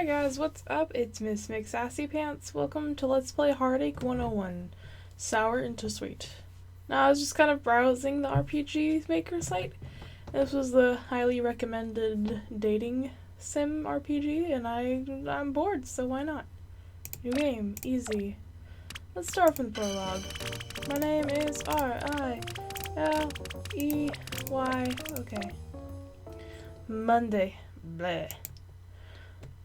Hi guys, what's up? It's MsMcSassyPants. Welcome to Let's Play Heartache 101, Sour into Sweet. Now I was just kind of browsing the RPG Maker site. This was the highly recommended dating sim RPG, and I'm bored, so why not? New game, easy. Let's start from the prologue. My name is R-I-L-E-Y. Okay. Monday. Bleh.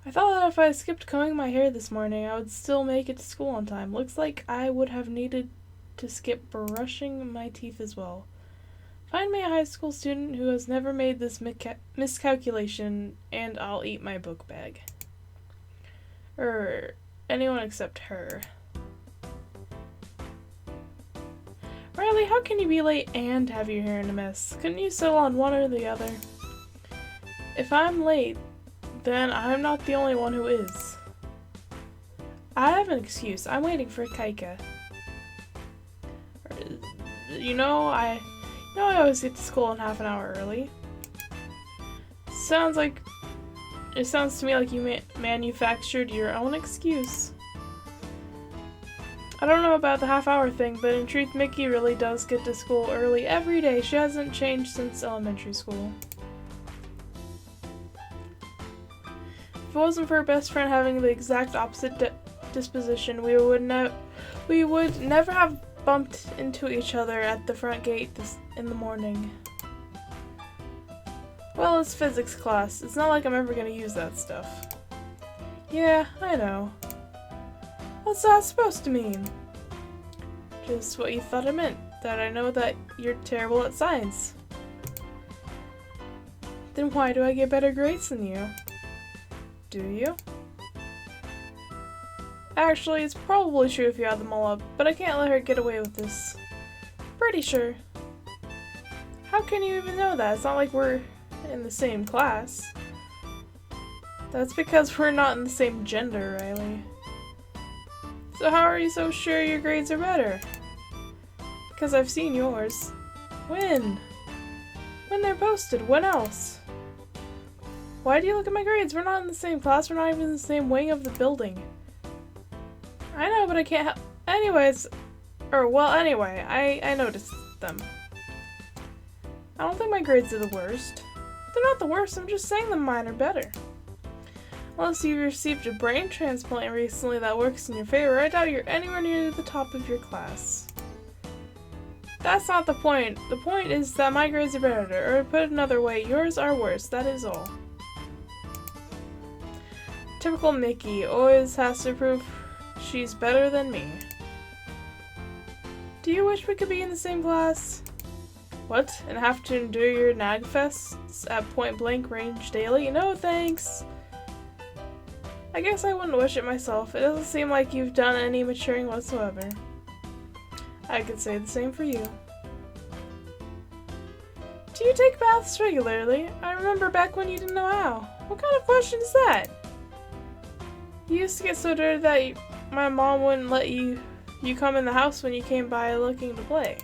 I thought that if I skipped combing my hair this morning, I would still make it to school on time. Looks like I would have needed to skip brushing my teeth as well. Find me a high school student who has never made this miscalculation, and I'll eat my book bag. Anyone except her. Riley, how can you be late and have your hair in a mess? Couldn't you settle on one or the other? If I'm late, then I'm not the only one who is. I have an excuse. I'm waiting for Kaika. I always get to school in half an hour early. It sounds to me like you manufactured your own excuse. I don't know about the half-hour thing, but in truth, Mickey really does get to school early every day. She hasn't changed since elementary school. If it wasn't for her best friend having the exact opposite disposition, we would never have bumped into each other at the front gate in the morning. Well, it's physics class. It's not like I'm ever gonna use that stuff. Yeah, I know. What's that supposed to mean? Just what you thought it meant. That I know that you're terrible at science. Then why do I get better grades than you? Do you? Actually, it's probably true if you add them all up, but I can't let her get away with this. Pretty sure. How can you even know that? It's not like we're in the same class. That's because we're not in the same gender, Riley. So how are you so sure your grades are better? Because I've seen yours. When? When they're posted. When else? Why do you look at my grades? We're not in the same class. We're not even in the same wing of the building. I know, but I can't help. Anyway, I noticed them. I don't think my grades are the worst. They're not the worst. I'm just saying that mine are better. Unless you received a brain transplant recently that works in your favor, I doubt you're anywhere near the top of your class. That's not the point. The point is that my grades are better, or put it another way, yours are worse. That is all. Typical Mickey, always has to prove she's better than me. Do you wish we could be in the same class? What? And have to endure your nagfests at point blank range daily? No thanks. I guess I wouldn't wish it myself. It doesn't seem like you've done any maturing whatsoever. I could say the same for you. Do you take baths regularly? I remember back when you didn't know how. What kind of question is that? You used to get so dirty that my mom wouldn't let you come in the house when you came by looking to play.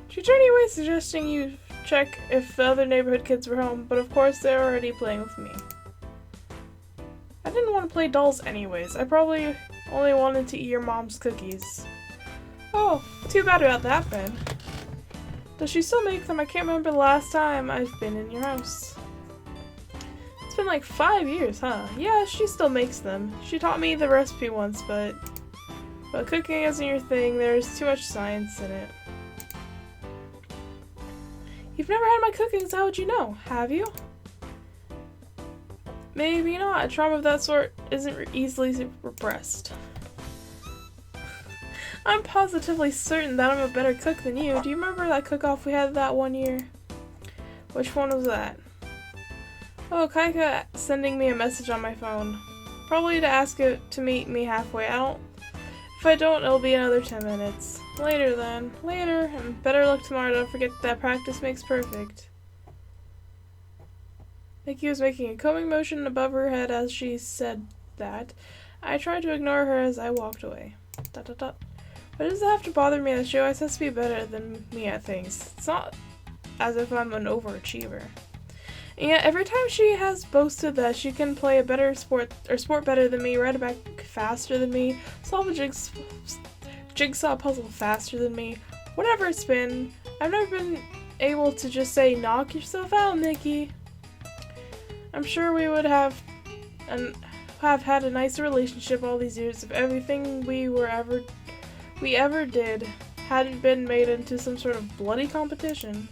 She turned away suggesting you check if the other neighborhood kids were home, but of course they're already playing with me. I didn't want to play dolls anyways. I probably only wanted to eat your mom's cookies. Oh, too bad about that then. Does she still make them? I can't remember the last time I've been in your house. It's been like 5 years, huh? Yeah, she still makes them. She taught me the recipe once, but cooking isn't your thing. There's too much science in it. You've never had my cooking, so how would you know? Have you? Maybe not. A trauma of that sort isn't easily repressed. I'm positively certain that I'm a better cook than you. Do you remember that cook-off we had that one year? Which one was that? Oh, Kaika sending me a message on my phone. Probably to ask it to meet me halfway. If I don't, it'll be another 10 minutes. Later then. Later, and better luck tomorrow. Don't forget that practice makes perfect. Mickey was making a combing motion above her head as she said that. I tried to ignore her as I walked away. Why does it have to bother me that she always has to be better than me at things? It's not as if I'm an overachiever. And yet every time she has boasted that she can play a better sport better than me, ride a bike faster than me, solve a jigsaw puzzle faster than me, whatever it's been, I've never been able to just say, knock yourself out, Mickey. I'm sure we would have had a nicer relationship all these years if everything we ever did hadn't been made into some sort of bloody competition.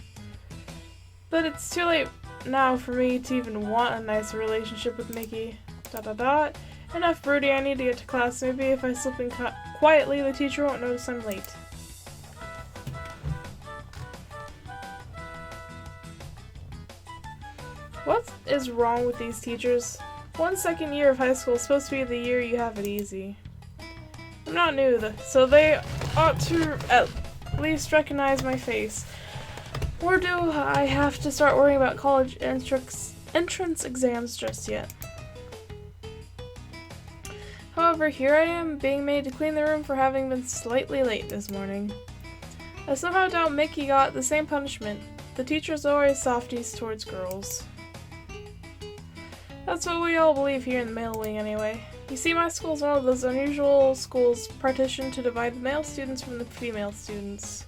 But it's too late now for me to even want a nice relationship with Mickey. ... Enough broody, I need to get to class. Maybe if I slip in quietly, the teacher won't notice I'm late. What is wrong with these teachers? 1 second year of high school is supposed to be the year you have it easy. I'm not new, so they ought to at least recognize my face. Or do I have to start worrying about college entrance exams just yet? However, here I am, being made to clean the room for having been slightly late this morning. I somehow doubt Mickey got the same punishment. The teachers are always softies towards girls. That's what we all believe here in the male wing anyway. You see, my school's one of those unusual schools partitioned to divide the male students from the female students.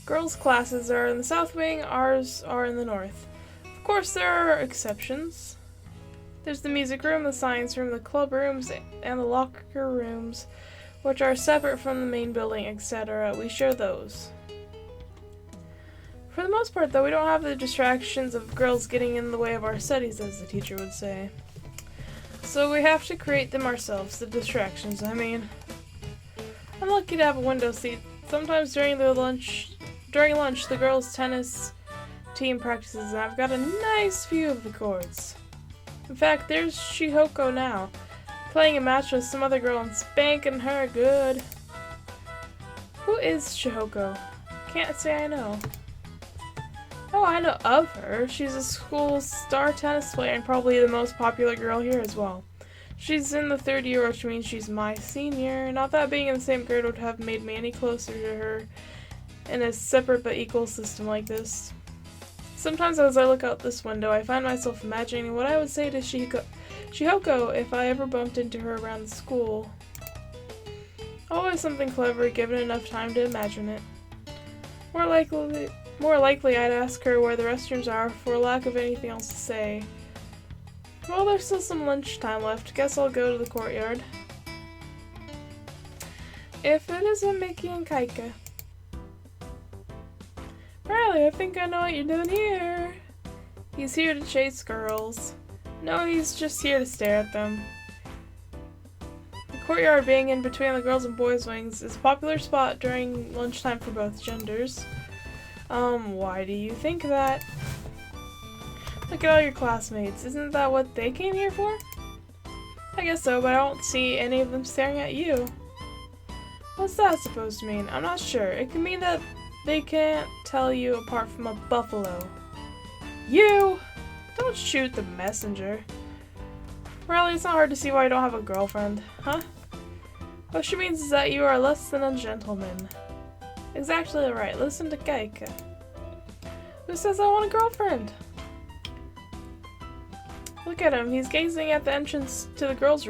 Girls' classes are in the south wing, ours are in the north. Of course, there are exceptions. There's the music room, the science room, the club rooms, and the locker rooms, which are separate from the main building, etc. We share those. For the most part, though, we don't have the distractions of girls getting in the way of our studies, as the teacher would say. So we have to create them ourselves, the distractions, I mean. I'm lucky to have a window seat. Sometimes during lunch, the girls' tennis team practices, and I've got a nice view of the courts. In fact, there's Chihoko now, playing a match with some other girl and spanking her good. Who is Chihoko? Can't say I know. Oh, I know of her. She's a school star tennis player and probably the most popular girl here as well. She's in the 3rd year, which means she's my senior. Not that being in the same grade would have made me any closer to her in a separate but equal system like this. Sometimes as I look out this window, I find myself imagining what I would say to Chihoko if I ever bumped into her around the school. Always something clever, given enough time to imagine it. More likely I'd ask her where the restrooms are for lack of anything else to say. Well, there's still some lunchtime left. Guess I'll go to the courtyard. If it isn't Mickey and Kaika. Riley, I think I know what you're doing here. He's here to chase girls. No, he's just here to stare at them. The courtyard being in between the girls and boys' wings is a popular spot during lunchtime for both genders. Why do you think that? Look at all your classmates. Isn't that what they came here for? I guess so, but I don't see any of them staring at you. What's that supposed to mean? I'm not sure. It can mean that they can't tell you apart from a buffalo. You! Don't shoot the messenger. Riley, it's not hard to see why you don't have a girlfriend, huh? What she means is that you are less than a gentleman. Exactly right. Listen to Kaika. Who says I want a girlfriend? Look at him. He's gazing at the entrance to the girls'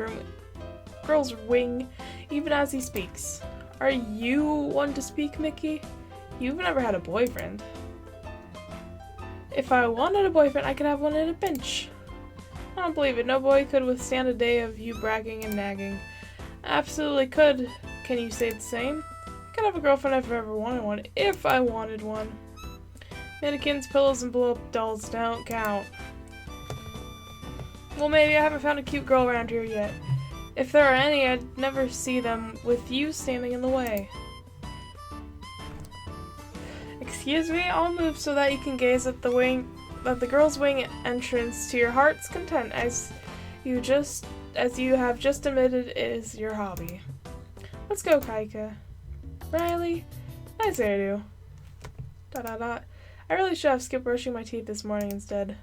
wing, even as he speaks. Are you one to speak, Mickey? You've never had a boyfriend. If I wanted a boyfriend, I could have one in a pinch. I don't believe it. No boy could withstand a day of you bragging and nagging. Absolutely could. Can you say the same? I could have a girlfriend if I ever wanted one. If I wanted one. Mannequins, pillows, and blow-up dolls don't count. Well, maybe I haven't found a cute girl around here yet. If there are any, I'd never see them with you standing in the way. Excuse me, I'll move so that you can gaze at the girls' wing entrance to your heart's content, as you have just admitted it is your hobby. Let's go, Kaika. Riley, I say I do. ... I really should have skipped brushing my teeth this morning instead.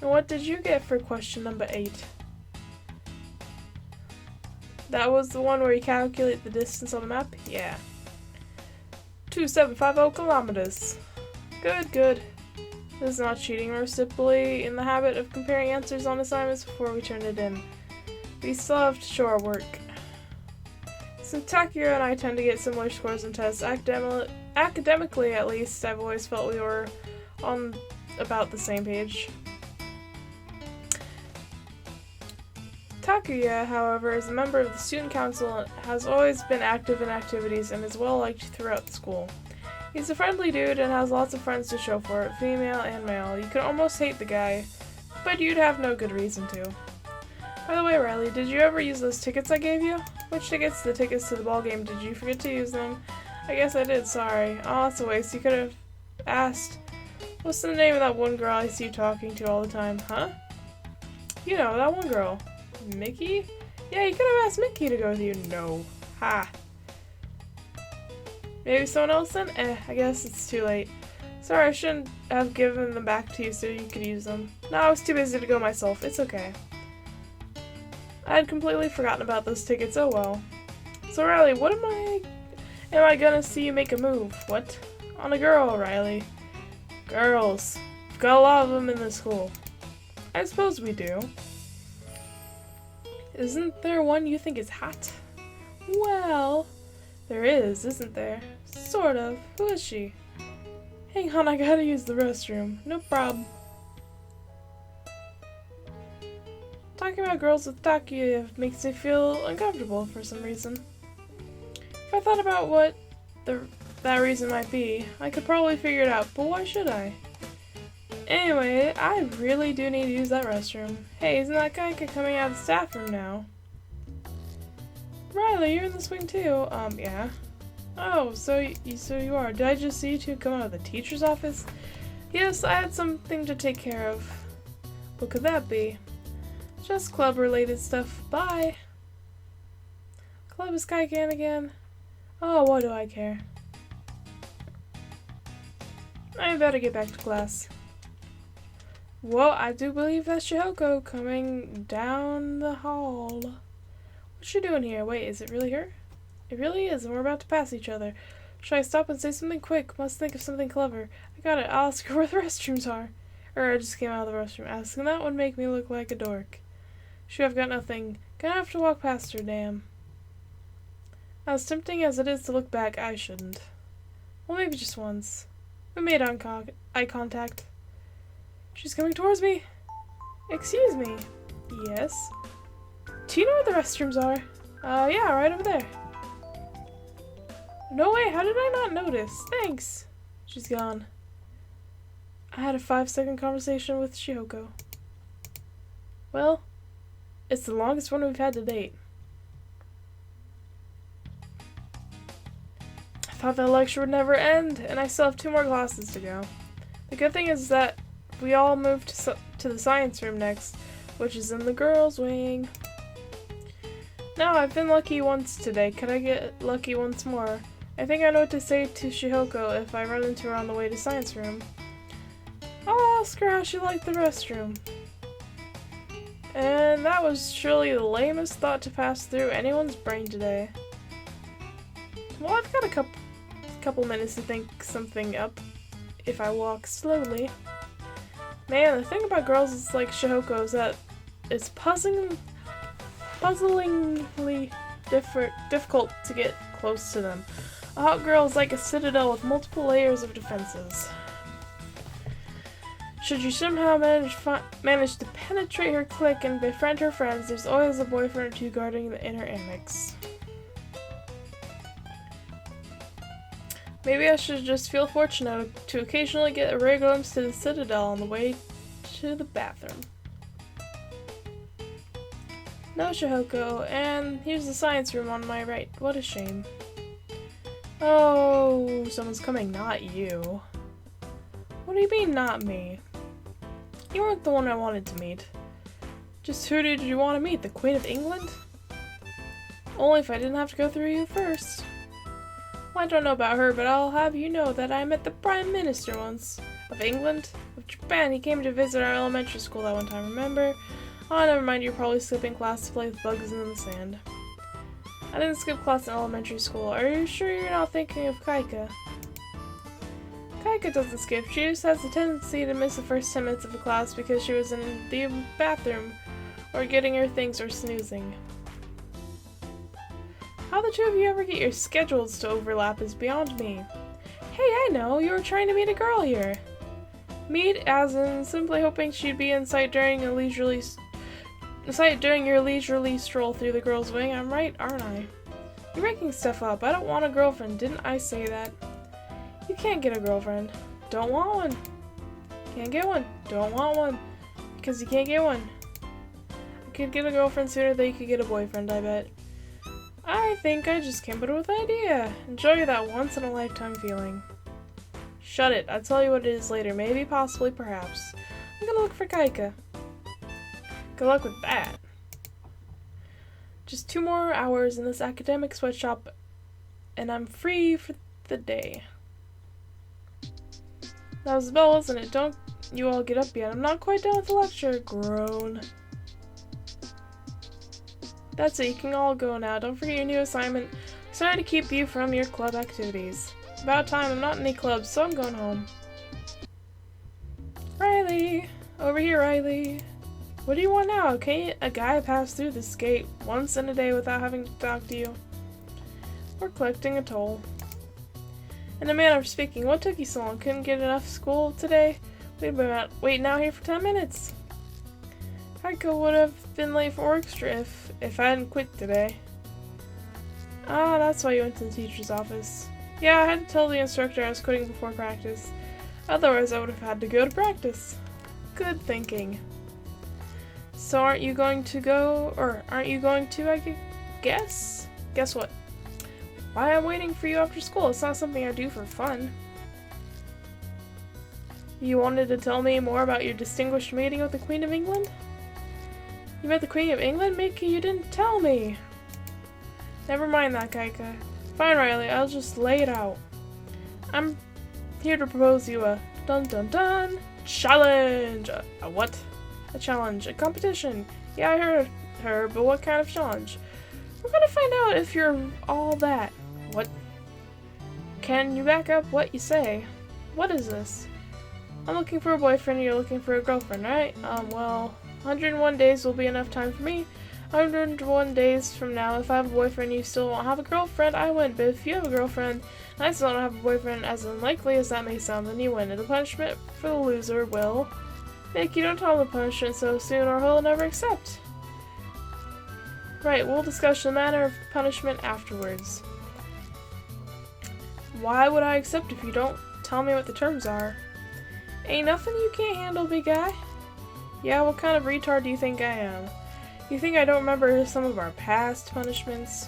And what did you get for question number 8? That was the one where you calculate the distance on the map? Yeah. 2750 kilometers. Good, good. This is not cheating. We're simply in the habit of comparing answers on assignments before we turn it in. We still have to show our work. Since Takira and I tend to get similar scores in tests, academically at least, I've always felt we were on about the same page. Takuya, however, is a member of the student council and has always been active in activities and is well liked throughout the school. He's a friendly dude and has lots of friends to show for it, female and male. You could almost hate the guy, but you'd have no good reason to. By the way, Riley, did you ever use those tickets I gave you? Which tickets? The tickets to the ball game. Did you forget to use them? I guess I did, sorry. Oh, that's a waste. You could have asked, what's the name of that one girl I see you talking to all the time, huh? You know, that one girl. Mickey? Yeah, you could have asked Mickey to go with you. No. Ha. Maybe someone else then? I guess it's too late. Sorry, I shouldn't have given them back to you so you could use them. No, I was too busy to go myself. It's okay. I had completely forgotten about those tickets. Oh well. So Riley, what am I gonna see you make a move? What? On a girl, Riley. Girls. We've got a lot of them in the school. I suppose we do. Isn't there one you think is hot? Well, there is, isn't there? Sort of. Who is she? Hang on, I gotta use the restroom. No problem. Talking about girls with Takuya makes me feel uncomfortable for some reason. If I thought about what that reason might be, I could probably figure it out, but why should I? Anyway, I really do need to use that restroom. Hey, isn't that guy coming out of the staff room now? Riley, you're in the swing too. Yeah. Oh, so you are. Did I just see you two come out of the teacher's office? Yes, I had something to take care of. What could that be? Just club-related stuff. Bye. Club is Kaikan again. Oh, what do I care? I better get back to class. Well, I do believe that's Shihoko coming down the hall. What's she doing here? Wait, is it really her? It really is, and we're about to pass each other. Should I stop and say something quick? Must think of something clever. I got it. I'll ask her where the restrooms are. I just came out of the restroom. Asking that would make me look like a dork. Shoot, I've got nothing. Gonna have to walk past her, damn. As tempting as it is to look back, I shouldn't. Well, maybe just once. We made eye contact. She's coming towards me. Excuse me. Yes? Do you know where the restrooms are? Yeah, right over there. No way, how did I not notice? Thanks. She's gone. I had a 5-second conversation with Shihoko. Well, it's the longest one we've had to date. I thought that lecture would never end, and I still have 2 more classes to go. The good thing is that we all moved to the science room next, which is in the girls' wing. Now, I've been lucky once today. Could I get lucky once more? I think I know what to say to Shihoko if I run into her on the way to science room. I'll ask her how she liked the restroom. And that was surely the lamest thought to pass through anyone's brain today. Well, I've got a couple minutes to think something up if I walk slowly. Man, the thing about girls is like Shihoko is that it's puzzlingly difficult to get close to them. A hot girl is like a citadel with multiple layers of defenses. Should you somehow manage to penetrate her clique and befriend her friends, there's always a boyfriend or two guarding the inner annex. Maybe I should just feel fortunate to occasionally get a rare glimpse to the citadel on the way to the bathroom. No, Shihoko, and here's the science room on my right. What a shame. Oh, someone's coming, not you. What do you mean, not me? You weren't the one I wanted to meet. Just who did you want to meet? The Queen of England? Only if I didn't have to go through you first. Well, I don't know about her, but I'll have you know that I met the Prime Minister once. Of England? Of Japan. He came to visit our elementary school that one time, remember? Oh, never mind, you're probably skipping class to play with bugs in the sand. I didn't skip class in elementary school. Are you sure you're not thinking of Kaika? Kaika doesn't skip. She just has a tendency to miss the first 10 minutes of a class because she was in the bathroom or getting her things or snoozing. How the two of you ever get your schedules to overlap is beyond me. Hey, I know, you were trying to meet a girl here. Meet as in simply hoping she'd be in sight during your leisurely stroll through the girls' wing. I'm right, aren't I? You're making stuff up. I don't want a girlfriend. Didn't I say that? You can't get a girlfriend. Don't want one. Can't get one. Don't want one. Because you can't get one. You could get a girlfriend sooner than you could get a boyfriend, I bet. I think I just came up with an idea. Enjoy that once-in-a-lifetime feeling. Shut it. I'll tell you what it is later. Maybe, possibly, perhaps. I'm gonna look for Kaika. Good luck with that. Just 2 more hours in this academic sweatshop, and I'm free for the day. That was the bell, wasn't it? Don't you all get up yet. I'm not quite done with the lecture. Groan. That's it. You can all go now. Don't forget your new assignment. Sorry to keep you from your club activities. About time. I'm not in any clubs, so I'm going home. Riley! Over here, Riley. What do you want now? Can't a guy pass through this gate once in a day without having to talk to you? We're collecting a toll. In a manner of speaking, what took you so long? Couldn't get enough school today? We've been waiting out here for 10 minutes. Kaika would have been late for orchestra if I hadn't quit today. Ah, that's why you went to the teacher's office. Yeah, I had to tell the instructor I was quitting before practice. Otherwise, I would have had to go to practice. Good thinking. So aren't you going to go, I guess? Guess what? Why I'm waiting for you after school. It's not something I do for fun. You wanted to tell me more about your distinguished meeting with the Queen of England? You met the Queen of England? Mickey, you didn't tell me! Never mind that, Kaika. Fine, Riley, I'll just lay it out. I'm here to propose you a dun-dun-dun challenge! A what? A challenge. A competition. Yeah, I heard her, but what kind of challenge? We're gonna find out if you're all that. What? Can you back up what you say? What is this? I'm looking for a boyfriend and you're looking for a girlfriend, right? Well, 101 days will be enough time for me. 101 days from now, if I have a boyfriend and you still won't have a girlfriend, I win. But if you have a girlfriend and I still don't have a boyfriend, as unlikely as that may sound, then you win. And the punishment for the loser will... Nick, you don't tell him the punishment so soon or he'll never accept. Right, we'll discuss the manner of punishment afterwards. Why would I accept if you don't tell me what the terms are? Ain't nothing you can't handle, big guy. Yeah, what kind of retard do you think I am? You think I don't remember some of our past punishments?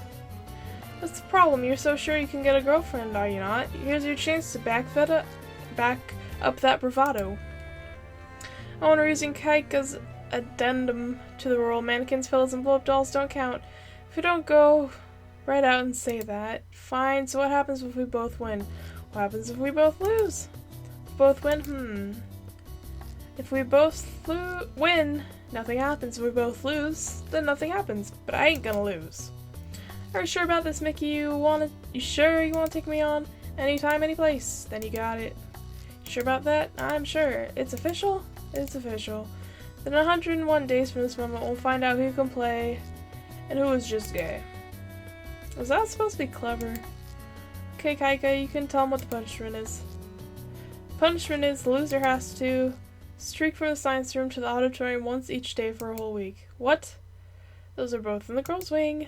What's the problem? You're so sure you can get a girlfriend, are you not? Here's your chance to back up that bravado. Oh, and we're using Kaika's addendum to the rule. Mannequins, pillows, and blow-up dolls don't count. If you don't go right out and say that. Fine, so what happens if we both win? What happens if we both lose? Both win? If we both win, nothing happens. If we both lose, then nothing happens. But I ain't gonna lose. Are you sure about this, Mickey? You sure you wanna take me on? Anytime, any place. Then you got it. You sure about that? I'm sure. It's official? It's official. Then 101 days from this moment, we'll find out who can play and who is just gay. Was that supposed to be clever? Okay, Kaika, you can tell him what the punishment is. Punishment is the loser has to streak from the science room to the auditorium once each day for a whole week. What? Those are both in the girls' wing.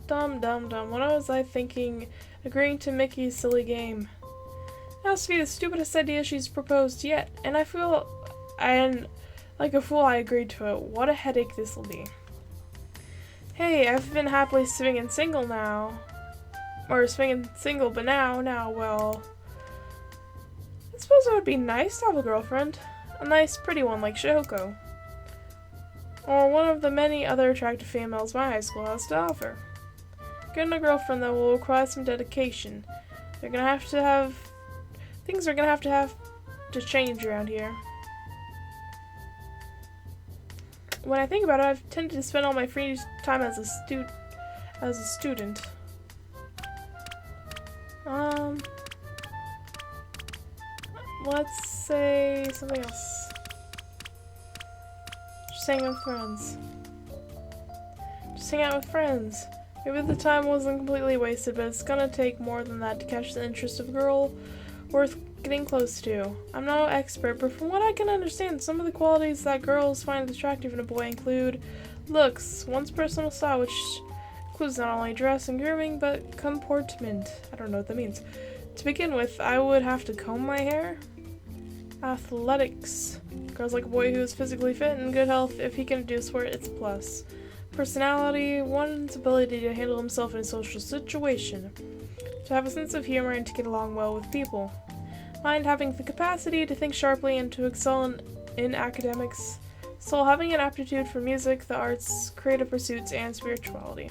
Dumb. What was I thinking? Agreeing to Mickey's silly game. That has to be the stupidest idea she's proposed yet, and I feel like a fool I agreed to it. What a headache this will be. Hey, I've been happily swinging single now. Or swinging single, but now, well... I suppose it would be nice to have a girlfriend. A nice, pretty one like Shihoko. Or one of the many other attractive females my high school has to offer. Getting a girlfriend, though, will require some dedication. Things are gonna have to change around here. When I think about it, I've tended to spend all my free time as a student. Let's say something else. Just hang out with friends. Just hang out with friends. Maybe the time wasn't completely wasted, but it's gonna take more than that to catch the interest of a girl worth getting close to. I'm no expert, but from what I can understand, some of the qualities that girls find attractive in a boy include looks, one's personal style, which includes not only dress and grooming, but comportment. I don't know what that means. To begin with, I would have to comb my hair. Athletics. Girls like a boy who is physically fit and in good health. If he can do sport, it's a plus. Personality, one's ability to handle himself in a social situation. To have a sense of humor and to get along well with people. Mind, having the capacity to think sharply and to excel in academics. Soul, having an aptitude for music, the arts, creative pursuits, and spirituality.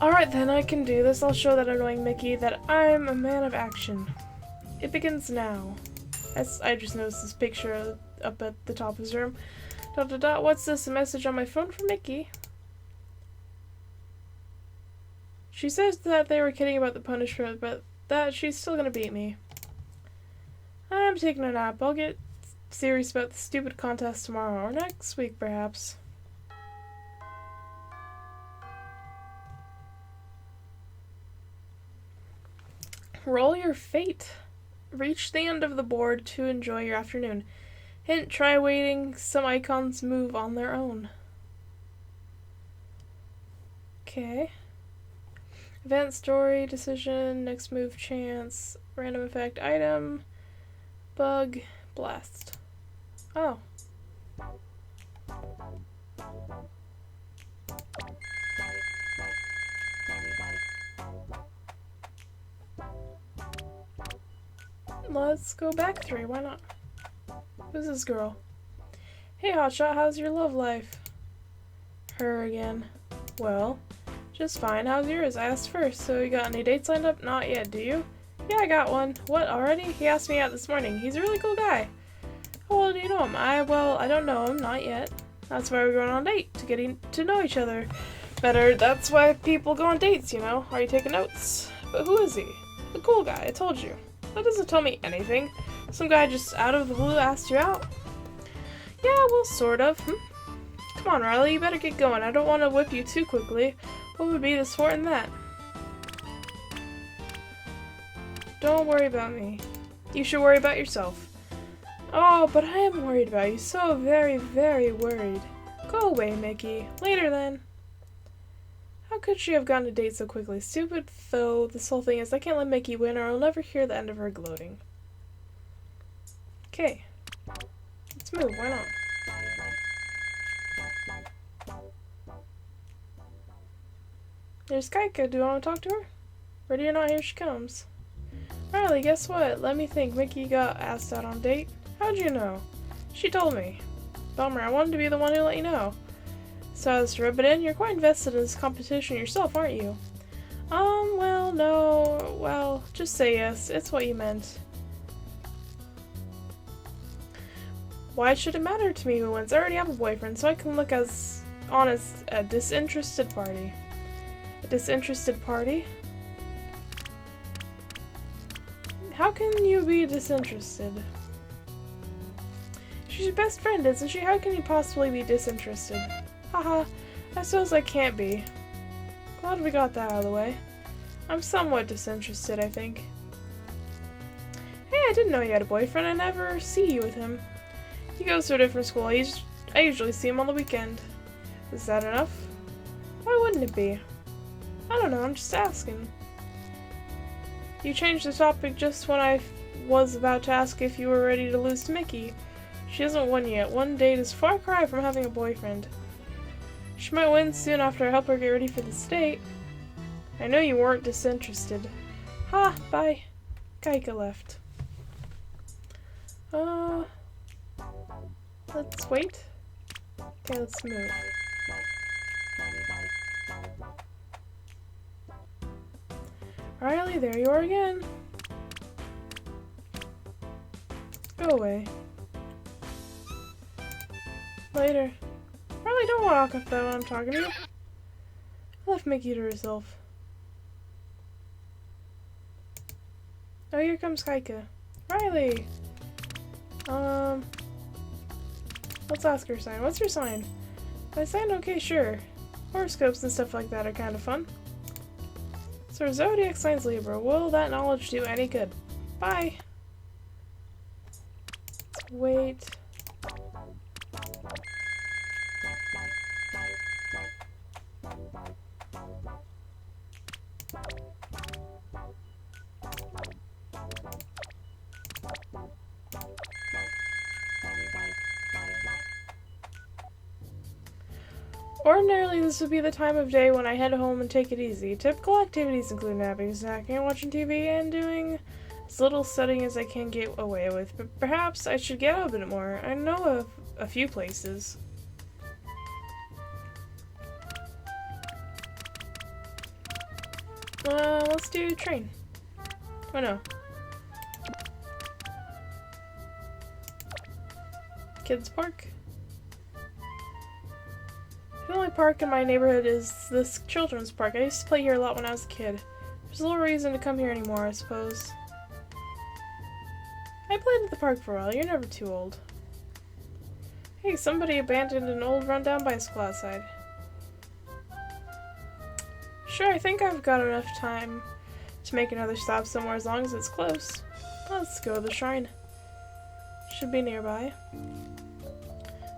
Alright then, I can do this. I'll show that annoying Mickey that I'm a man of action. It begins now. I just noticed this picture up at the top of his room. ... What's this? A message on my phone from Mickey? She says that they were kidding about the punishment, but that she's still gonna beat me. I'm taking a nap. I'll get serious about the stupid contest tomorrow, or next week perhaps. Roll your fate. Reach the end of the board to enjoy your afternoon. Hint, try waiting. Some icons move on their own. Okay. Event, story, decision, next move, chance, random effect, item, bug, blast. Oh. Let's go back 3, why not? Who's this girl? Hey Hotshot, how's your love life? Her again. Well, just fine. How's yours? I asked first. So you got any dates lined up? Not yet, do you? Yeah, I got one. What, already? He asked me out this morning. He's a really cool guy. How well do you know him? Well, I don't know him. Not yet. That's why we're going on a date. To getting to know each other better. That's why people go on dates, you know? Are you taking notes? But who is he? The cool guy, I told you. That doesn't tell me anything. Some guy just out of the blue asked you out? Yeah, well, sort of. Come on, Riley, you better get going. I don't want to whip you too quickly. What would be the sport in that? Don't worry about me. You should worry about yourself. Oh, but I am worried about you. So very, very worried. Go away, Mickey. Later, then. How could she have gotten a date so quickly? Stupid, though. This whole thing is I can't let Mickey win or I'll never hear the end of her gloating. Okay. Let's move. Why not? There's Kaika. Do you want to talk to her? Ready or not, here she comes. Riley, guess what? Let me think. Mickey got asked out on a date. How'd you know? She told me. Bummer. I wanted to be the one who let you know. So as to rub it in, you're quite invested in this competition yourself, aren't you? Well, no. Well, just say yes. It's what you meant. Why should it matter to me who wins? I already have a boyfriend, so I can look on as a disinterested party. A disinterested party? How can you be disinterested? She's your best friend, isn't she? How can you possibly be disinterested? Haha, I suppose I can't be. Glad we got that out of the way. I'm somewhat disinterested, I think. Hey, I didn't know you had a boyfriend. I never see you with him. He goes to a different school. I usually see him on the weekend. Is that enough? Why wouldn't it be? I don't know, I'm just asking. You changed the topic just when I was about to ask if you were ready to lose to Mickey. She hasn't won yet. One date is far cry from having a boyfriend. She might win soon after I help her get ready for this date. I know you weren't disinterested. Ha, bye. Kaika left. Let's wait. Okay, let's move. Riley, there you are again. Go away. Later. Riley, don't walk off that when I'm talking to you. I left Mickey to herself. Oh, here comes Kaika. Riley! Let's ask her sign. What's your sign? My sign? Okay, sure. Horoscopes and stuff like that are kind of fun. So her zodiac sign's Libra. Will that knowledge do any good? Bye! Wait. Ordinarily, this would be the time of day when I head home and take it easy. Typical activities include napping, snacking, watching TV, and doing as little studying as I can get away with. But perhaps I should get out a bit more. I know of a few places. Let's do train. Oh no. Kids Park. The only park in my neighborhood is this children's park. I used to play here a lot when I was a kid. There's little reason to come here anymore, I suppose. I played at the park for a while. You're never too old. Hey, somebody abandoned an old rundown bicycle outside. Sure, I think I've got enough time to make another stop somewhere as long as it's close. Let's go to the shrine. Should be nearby.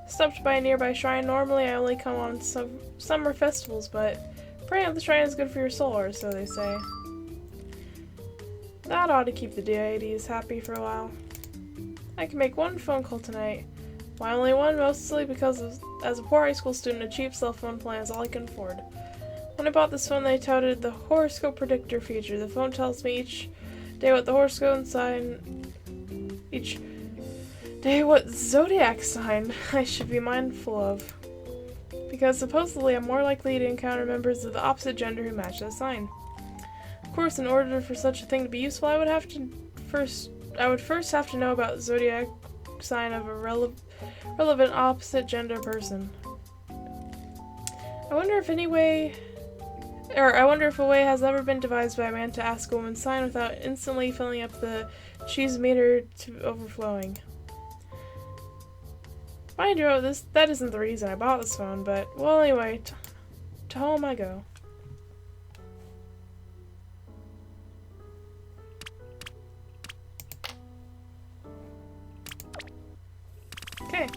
Stopped by a nearby shrine. Normally I only come on summer festivals, but praying at the shrine is good for your soul, or so they say. That ought to keep the deities happy for a while. I can make one phone call tonight. Why only one? Mostly because as a poor high school student, a cheap cell phone plan is all I can afford. When I bought this phone, they touted the horoscope predictor feature. The phone tells me each day what the horoscope sign, each day what zodiac sign I should be mindful of. Because supposedly I'm more likely to encounter members of the opposite gender who match that sign. Of course, in order for such a thing to be useful, I would first have to know about the zodiac sign of a relevant opposite gender person. I wonder if a way has ever been devised by a man to ask a woman's sign without instantly filling up the cheese meter to overflowing. Mind you, that isn't the reason I bought this phone, but, well, anyway, to home I go. Okay,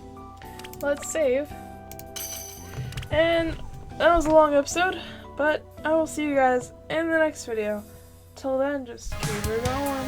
let's save. And that was a long episode, but I will see you guys in the next video. Till then, just keep it going.